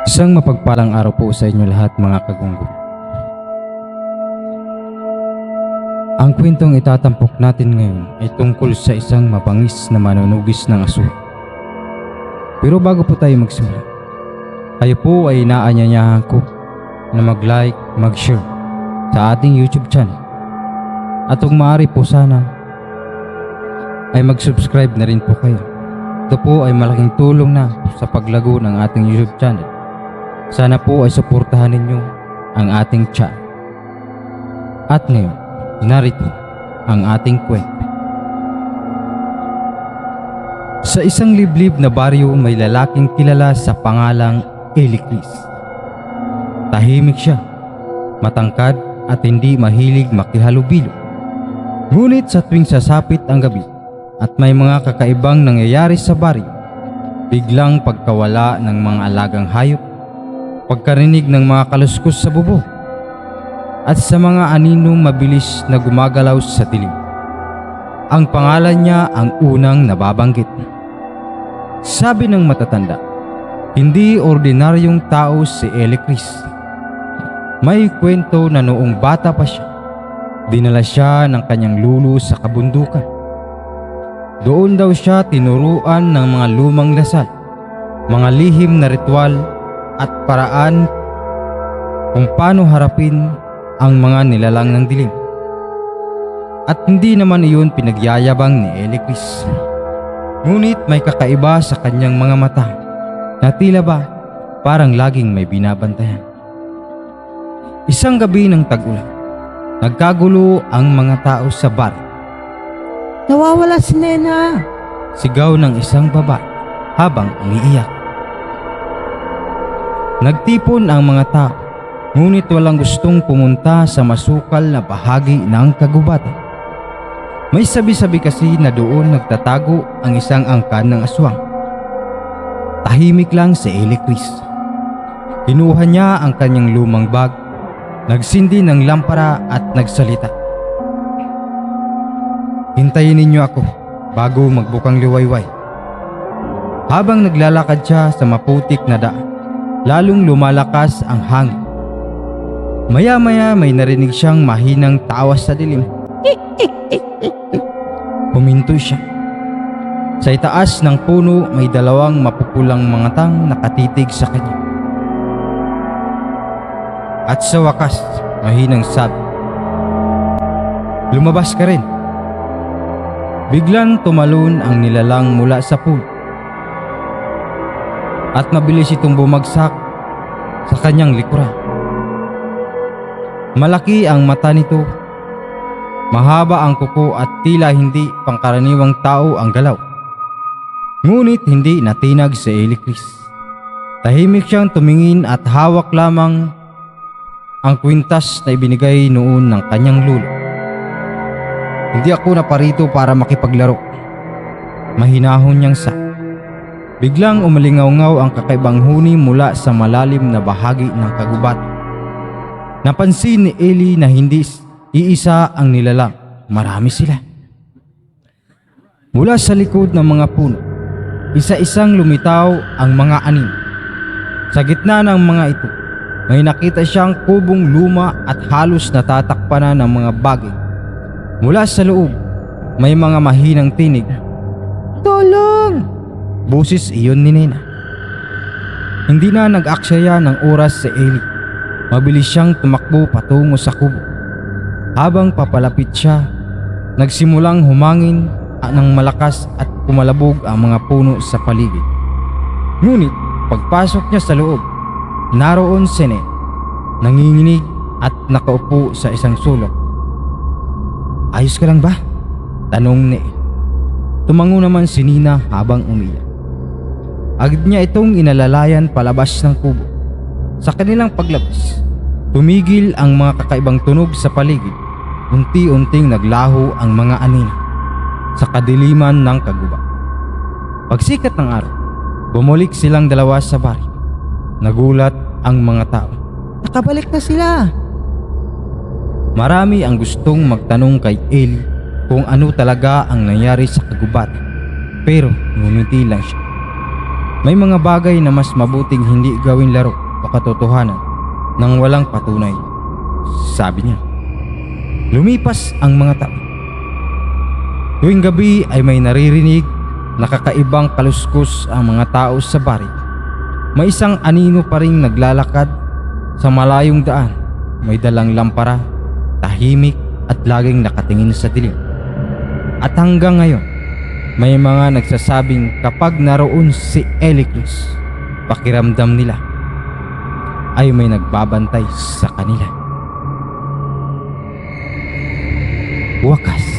Isang mapagpalang araw po sa inyo lahat mga kagunggong. Ang kwentong itatampok natin ngayon ay tungkol sa isang mabangis na manunugis ng aso. Pero bago po tayo magsimula, kayo po ay inaanyayahan ko na mag-like, mag-share sa ating YouTube channel. At kung maaari po sana ay mag-subscribe na rin po kayo. Ito po ay malaking tulong na sa paglago ng ating YouTube channel. Sana po ay suportahan ninyo ang ating channel. At ngayon, narito ang ating kwento. Sa isang liblib na baryo may lalaking kilala sa pangalang Eli Chris. Tahimik siya, matangkad at hindi mahilig makihalubilo. Ngunit sa tuwing sasapit ang gabi at may mga kakaibang nangyayari sa baryo, biglang pagkawala ng mga alagang hayop, pagkarinig ng mga kaluskos sa bubong, at sa mga aninong mabilis na gumagalaw sa dilim. Ang pangalan niya ang unang nababanggit. Sabi ng matatanda, hindi ordinaryong tao si Eli Chris. May kwento na noong bata pa siya, dinala siya ng kanyang lulu sa kabundukan. Doon daw siya tinuruan ng mga lumang dasal, mga lihim na ritual at paraan kung paano harapin ang mga nilalang ng dilim. At hindi naman iyon pinagyayabang ni Eli Chris. Ngunit may kakaiba sa kanyang mga mata na tila ba parang laging may binabantayan. Isang gabi ng tag-ulan, nagkagulo ang mga tao sa bar. Nawawala si Nena. Sigaw ng isang babae habang umiiyak. Nagtipon ang mga tao, ngunit walang gustong pumunta sa masukal na bahagi ng kagubatan. May sabi-sabi kasi na doon nagtatago ang isang angkan ng aswang. Tahimik lang si Eli Chris. Kinuha niya ang kanyang lumang bag, nagsindi ng lampara at nagsalita. Hintayin ninyo ako bago magbukang liwayway. Habang naglalakad siya sa maputik na daan, lalong lumalakas ang hangin. Maya-maya may narinig siyang mahinang tawa sa dilim. Huminto siya. Sa itaas ng puno may dalawang mapupulang mga tang nakatitig sa kanya. At sa wakas, mahinang sabi, "Lumabas ka rin." Biglang tumalon ang nilalang mula sa puno. At mabilis itong bumagsak sa kanyang likuran. Malaki ang mata nito, mahaba ang kuko at tila hindi pangkaraniwang tao ang galaw. Ngunit hindi natinag si Eli Chris. Tahimik siyang tumingin at hawak lamang ang kwintas na ibinigay noon ng kanyang lolo. "Hindi ako naparito para makipaglaro," mahinahon niyang sabi. Biglang umalingaw-ngaw ang kakaibang huni mula sa malalim na bahagi ng kagubatan. Napansin ni Eli na hindi iisa ang nilalang, marami sila. Mula sa likod ng mga puno, isa-isang lumitaw ang mga anim. Sa gitna ng mga ito, may nakita siyang kubong luma at halos natatakpan na ng mga bagay. Mula sa loob, may mga mahinang tinig. "Tulong!" Boses iyon ni Nena. Hindi na nag-aksaya ng oras si Eli. Mabilis siyang tumakbo patungo sa kubo. Habang papalapit siya, nagsimulang humangin ng malakas at kumalabog ang mga puno sa paligid. Ngunit pagpasok niya sa loob, naroon si Nena, nanginginig at nakaupo sa isang sulok. "Ayos ka lang ba?" tanong ni Eli. Tumango naman si Nina habang umiyak. Agad niya itong inalalayan palabas ng kubo. Sa kanilang paglabas, tumigil ang mga kakaibang tunog sa paligid. Unti-unting naglaho ang mga anino sa kadiliman ng kagubat. Pagsikat ng araw, bumalik silang dalawa sa baryo. Nagulat ang mga tao. Nakabalik na sila. Marami ang gustong magtanong kay Eli kung ano talaga ang nangyari sa kagubatan, pero ngumiti lang siya. May mga bagay na mas mabuting hindi gawing laro o katotohanan nang walang patunay, sabi niya. Lumipas ang mga taon. Tuwing gabi ay may naririnig na kakaibang kaluskos ang mga tao sa baryo. May isang anino pa ring naglalakad sa malayong daan. May dalang lampara, tahimik at laging nakatingin sa dilim. At hanggang ngayon, may mga nagsasabing kapag naroon si Eliclus, pakiramdam nila ay may nagbabantay sa kanila. Wakas.